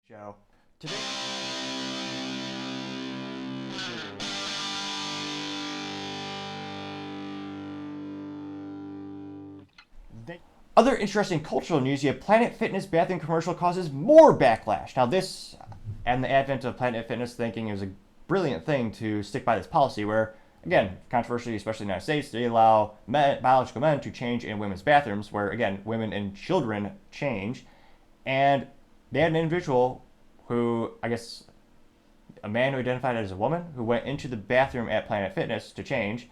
Joe. Today, other interesting cultural news, you have Planet Fitness bathroom commercial causes more backlash. Now this, and the advent of Planet Fitness thinking it was a brilliant thing to stick by this policy where, again, controversially, especially in the United States, they allow biological men to change in women's bathrooms where, again, women and children change. And they had an individual who, I guess, a man who identified as a woman who went into the bathroom at Planet Fitness to change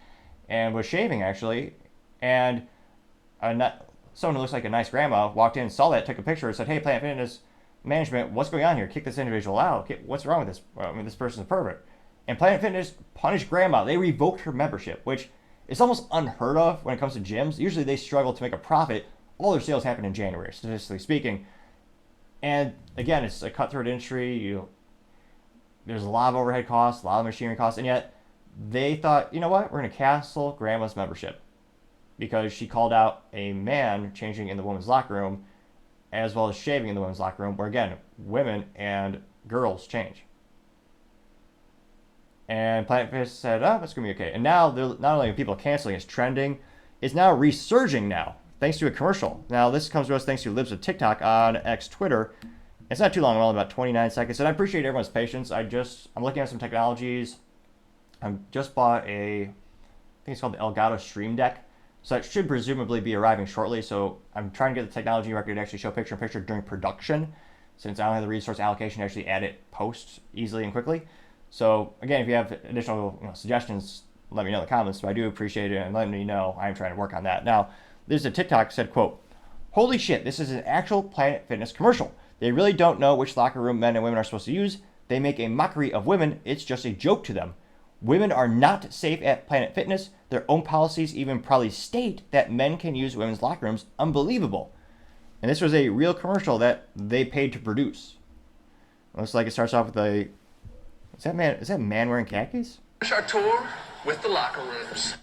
and was shaving actually, and someone who looks like a nice grandma walked in, saw that, took a picture, and said, "Hey, Planet Fitness management, what's going on here? Kick this individual out. What's wrong with this? Well, I mean, this person's a pervert." And Planet Fitness punished grandma. They revoked her membership, which is almost unheard of when it comes to gyms. Usually they struggle to make a profit. All their sales happen in January, statistically speaking. And again, it's a cutthroat industry. There's a lot of overhead costs, a lot of machinery costs, and yet they thought, you know what, we're going to cancel grandma's membership because she called out a man changing in the women's locker room as well as shaving in the women's locker room, where again, women and girls change. And Planet Fitness said, oh, it's going to be okay. And now, not only are people canceling, it's trending, it's now resurging now, thanks to a commercial. Now, this comes to us thanks to Libs of TikTok on X Twitter. It's not too long, only about 29 seconds, and I appreciate everyone's patience. I'm looking at some technologies. I just bought I think it's called the Elgato Stream Deck. So that should presumably be arriving shortly. So I'm trying to get the technology record to actually show picture-in-picture during production, since I don't have the resource allocation to actually add it post easily and quickly. So again, if you have additional suggestions, let me know in the comments. But I do appreciate it, and let me know. I'm trying to work on that. Now, there's a TikTok said, quote, "Holy shit, this is an actual Planet Fitness commercial. They really don't know which locker room men and women are supposed to use. They make a mockery of women. It's just a joke to them. Women are not safe at Planet Fitness. Their own policies even probably state that men can use women's locker rooms. Unbelievable." And this was a real commercial that they paid to produce. It looks like it starts off with is that man wearing khakis? Our tour with the locker rooms.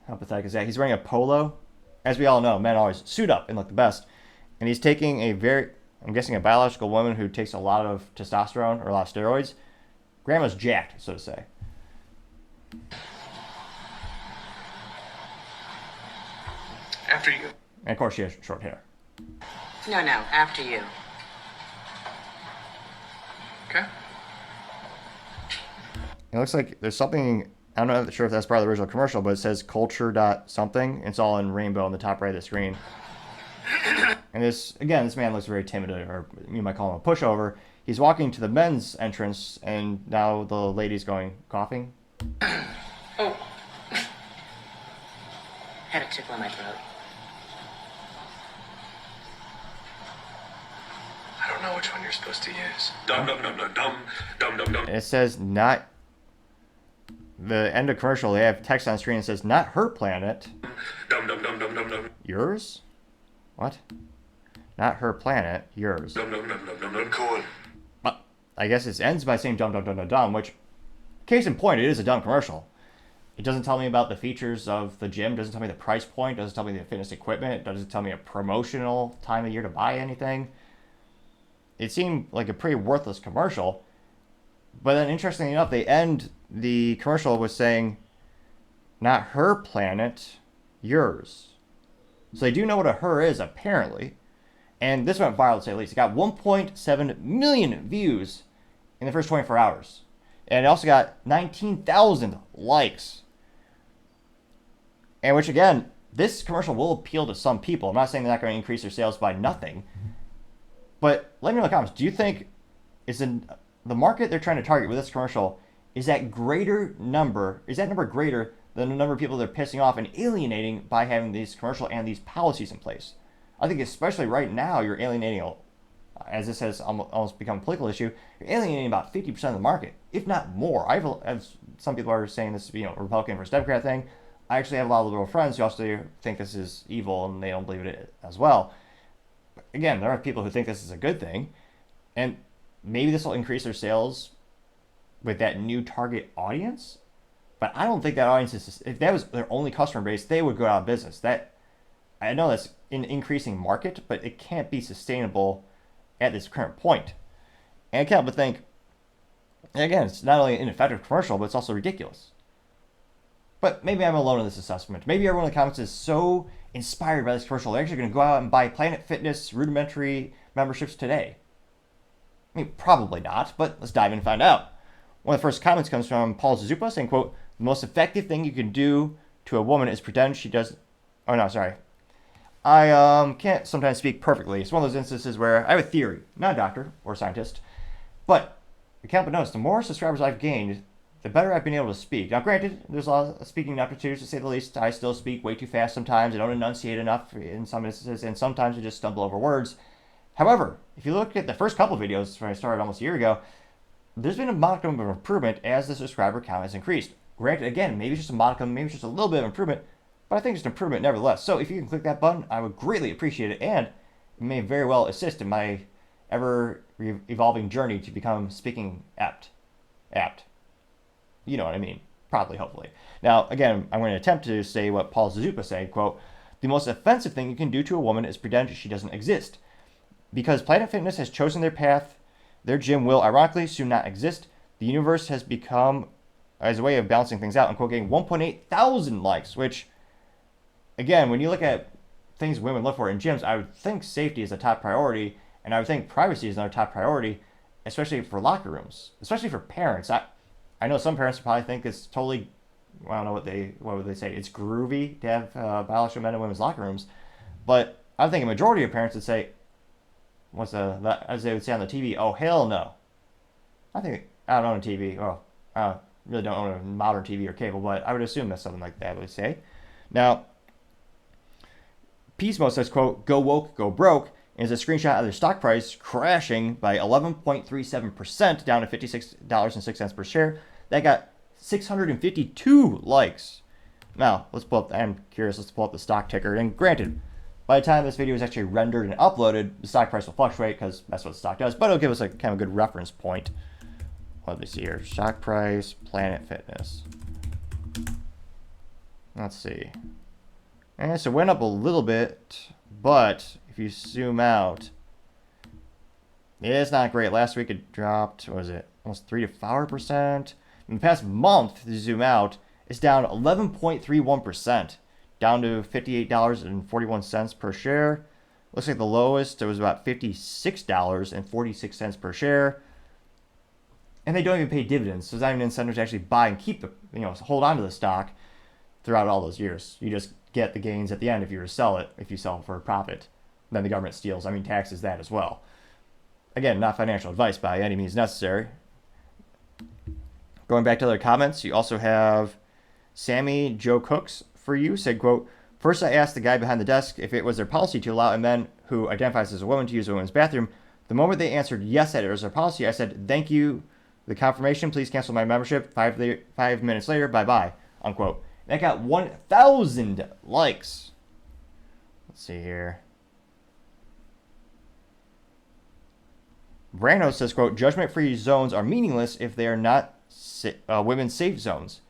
How pathetic is that? He's wearing a polo. As we all know, men always suit up and look the best. And he's taking I'm guessing a biological woman who takes a lot of testosterone or a lot of steroids. Grandma's jacked, so to say. After you. And of course she has short hair. No, after you. Okay. It looks like there's something, I'm not sure if that's part of the original commercial, but it says culture dot something. It's all in rainbow on the top right of the screen. And this man looks very timid, or you might call him a pushover. He's walking to the men's entrance, and now the lady's coughing. Oh. Had a tickle in my throat. I don't know which one you're supposed to use. Dum dum dum dum dum dum dum dum. And it says not, the end of commercial, they have text on screen that says, "Not her planet." Dum dum dum dum dum dum. Yours? What? Not her planet, yours. Dum dum dum dum dum dum. Cool. I guess it ends by saying dum dum dum dum dum, which, case in point, it is a dumb commercial. It doesn't tell me about the features of the gym, doesn't tell me the price point, doesn't tell me the fitness equipment, doesn't tell me a promotional time of year to buy anything. It seemed like a pretty worthless commercial. But then, interestingly enough, they end the commercial with saying, "Not her planet, yours." So they do know what a her is, apparently. And this went viral, to say the least. It got 1.7 million views in the first 24 hours. And it also got 19,000 likes. And which, again, this commercial will appeal to some people. I'm not saying they're not going to increase their sales by nothing. But let me know in the comments. Do you think the market they're trying to target with this commercial, is that number greater than the number of people they're pissing off and alienating by having these commercial and these policies in place? I think especially right now, you're alienating, as this has almost become a political issue, you're alienating about 50% of the market, if not more. As some people are saying this is Republican versus Democrat thing. I actually have a lot of liberal friends who also think this is evil and they don't believe it as well. But again, there are people who think this is a good thing, and maybe this will increase their sales with that new target audience. But I don't think that audience if that was their only customer base, they would go out of business. I know that's an increasing market, but it can't be sustainable at this current point. And I can't help but think, again, it's not only an ineffective commercial, but it's also ridiculous. But maybe I'm alone in this assessment. Maybe everyone in the comments is so inspired by this commercial, they're actually going to go out and buy Planet Fitness rudimentary memberships today. I mean, probably not, but let's dive in and find out. One of the first comments comes from Paul Zupa saying, quote, the most effective thing you can do to a woman is pretend she doesn't... Oh, no, sorry. I can't sometimes speak perfectly. It's one of those instances where I have a theory, not a doctor or a scientist, but you can't but notice the more subscribers I've gained, the better I've been able to speak. Now, granted, there's a lot of speaking aptitudes, to say the least. I still speak way too fast sometimes. I don't enunciate enough in some instances, and sometimes I just stumble over words. However, if you look at the first couple of videos when I started almost a year ago, there's been a modicum of improvement as the subscriber count has increased. Granted, again, maybe it's just a modicum, maybe it's just a little bit of improvement, but I think it's an improvement nevertheless. So if you can click that button, I would greatly appreciate it, and it may very well assist in my ever-evolving journey to become speaking apt. You know what I mean. Probably, hopefully. Now, again, I'm going to attempt to say what Paul Zupa said, quote, the most offensive thing you can do to a woman is pretend she doesn't exist. Because Planet Fitness has chosen their path, their gym will, ironically, soon not exist. The universe has become, as a way of balancing things out, unquote, getting 1.8 thousand likes, which, again, when you look at things women look for in gyms, I would think safety is a top priority, and I would think privacy is another top priority, especially for locker rooms, especially for parents. I know some parents probably think it's totally, I don't know what would they say, it's groovy to have biological men and women's locker rooms, but I think a majority of parents would say, as they would say on the TV, oh, hell no. I don't own a TV, well, I really don't own a modern TV or cable, but I would assume that's something like that would say. Now, Peacemo says, quote, go woke, go broke, and is a screenshot of their stock price crashing by 11.37% down to $56.06 per share. That got 652 likes. Now, I'm curious, let's pull up the stock ticker. And granted, by the time this video is actually rendered and uploaded, the stock price will fluctuate because that's what the stock does, but it'll give us a kind of good reference point. Let me see here. Stock price, Planet Fitness. Let's see. And so it went up a little bit, but if you zoom out, it's not great. Last week it dropped, what was it, almost 3 to 4%. In the past month, if you zoom out, it's down 11.31%, down to $58.41 per share. Looks like the lowest, it was about $56.46 per share. And they don't even pay dividends, so there's not even an incentive to actually buy and keep hold on to the stock throughout all those years. You just get the gains at the end if you were to sell it, if you sell for a profit. Then the government steals. I mean, taxes that as well. Again, not financial advice by any means necessary. Going back to other comments, you also have Sammy Joe Cooks for you said, quote, first I asked the guy behind the desk if it was their policy to allow a man who identifies as a woman to use a women's bathroom. The moment they answered yes that it was their policy, I said, thank you, the confirmation, please cancel my membership. 5 minutes later, bye-bye, unquote. That got 1,000 likes. Let's see here. Brando says, quote, judgment-free zones are meaningless if they are not women's safe zones.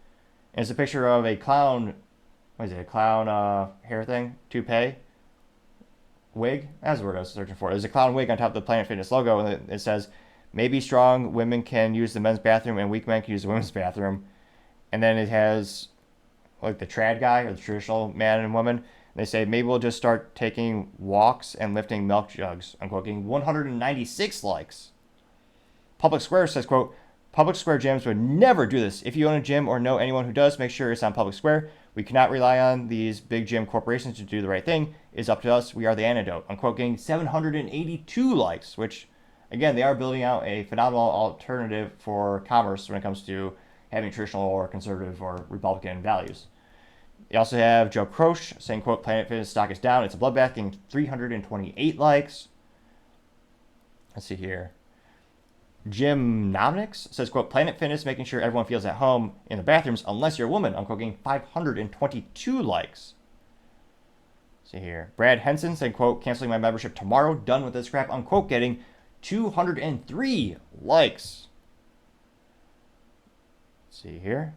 And it's a picture of a clown, what is it, a clown hair thing, toupee, wig? That's the word I was searching for. There's a clown wig on top of the Planet Fitness logo, and it says, maybe strong women can use the men's bathroom and weak men can use the women's bathroom. And then it has, like, the trad guy, or the traditional man and woman. And they say, maybe we'll just start taking walks and lifting milk jugs, unquote, getting 196 likes. Public Square says, quote, public square gyms would never do this. If you own a gym or know anyone who does, make sure it's on public square. We cannot rely on these big gym corporations to do the right thing. It's up to us. We are the antidote. Unquote, getting 782 likes, which, again, they are building out a phenomenal alternative for commerce when it comes to having traditional or conservative or Republican values. You also have Joe Croce saying, quote, Planet Fitness stock is down. It's a bloodbath, getting 328 likes. Let's see here. Gymnomics says, quote, Planet Fitness making sure everyone feels at home in the bathrooms unless you're a woman, unquote, getting 522 likes. Let's see here. Brad Henson saying, quote, canceling my membership tomorrow, done with this crap, unquote, getting 203 likes. Let's see here.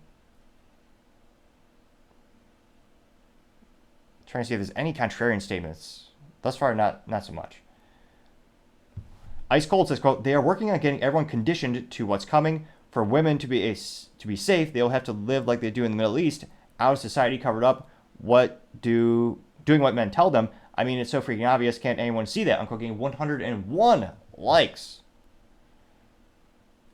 Trying to see if there's any contrarian statements. Thus far, not so much. Ice Cold says, quote, they are working on getting everyone conditioned to what's coming. For women to be safe, they'll have to live like they do in the Middle East, out of society, covered up, doing what men tell them. I mean, it's so freaking obvious. Can't anyone see that? Unquote, getting 101 likes.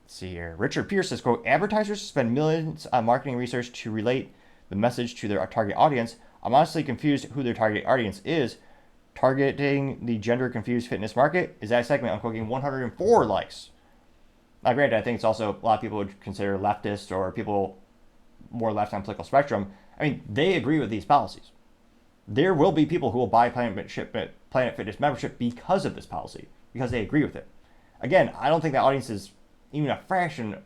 Let's see here. Richard Pierce says, quote, advertisers spend millions on marketing research to relate the message to their target audience. I'm honestly confused who their target audience is. Targeting the gender-confused fitness market is that segment. Unquote, getting 104 likes. Now, granted, I think it's also a lot of people would consider leftist or people more left on political spectrum. I mean, they agree with these policies. There will be people who will buy Planet Fitness membership because of this policy, because they agree with it. Again, I don't think that audience is even a fraction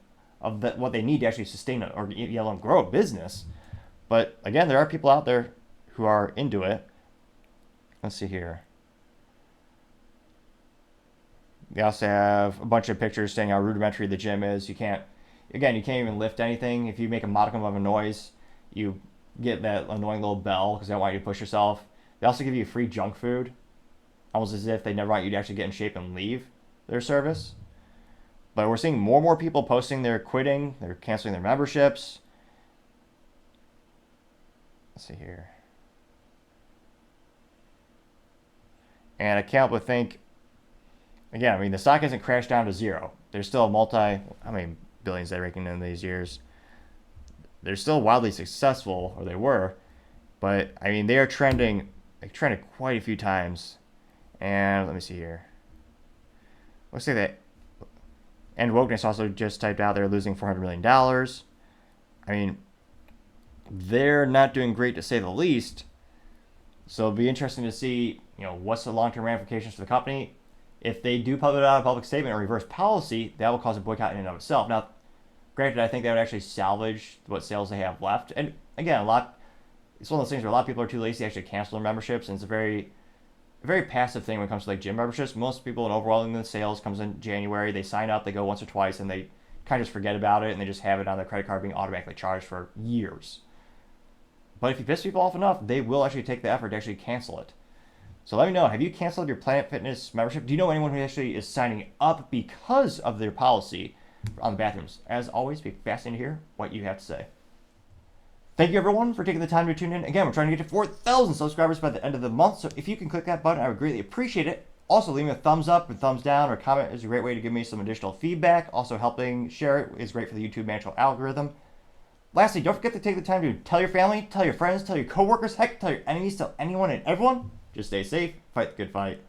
of what they need to actually sustain it or grow a business. But again, there are people out there who are into it. Let's see here. They also have a bunch of pictures saying how rudimentary the gym is. You can't even lift anything. If you make a modicum of a noise, you get that annoying little bell because they don't want you to push yourself. They also give you free junk food, almost as if they never want you to actually get in shape and leave their service. But we're seeing more and more people posting they're quitting, they're canceling their memberships. Let's see here. And I can't but think, again, I mean, the stock hasn't crashed down to zero. There's still how many billions they're raking in these years? They're still wildly successful, or they were. But, I mean, they are trended quite a few times. And let me see here. Let's say that. And Wokeness also just typed out they're losing $400 million. I mean, they're not doing great to say the least. So it'll be interesting to see, what's the long-term ramifications for the company. If they do put out a public statement or reverse policy, that will cause a boycott in and of itself. Now, granted, I think that would actually salvage what sales they have left. And again, it's one of those things where a lot of people are too lazy to actually cancel their memberships, and it's a very passive thing when it comes to like gym memberships. Most people, in overwhelming the sales comes in January, they sign up, they go once or twice, and they kind of just forget about it, and they just have it on their credit card being automatically charged for years. But if you piss people off enough, they will actually take the effort to actually cancel it. So let me know, have you canceled your Planet Fitness membership? Do you know anyone who actually is signing up because of their policy on the bathrooms? As always, it'd be fascinating to hear what you have to say. Thank you, everyone, for taking the time to tune in. Again, we're trying to get to 4,000 subscribers by the end of the month, so if you can click that button, I would greatly appreciate it. Also, leave me a thumbs up or thumbs down or comment is a great way to give me some additional feedback. Also, helping share it is great for the YouTube natural algorithm. Lastly, don't forget to take the time to tell your family, tell your friends, tell your coworkers, heck, tell your enemies, tell anyone and everyone. Just stay safe, fight the good fight.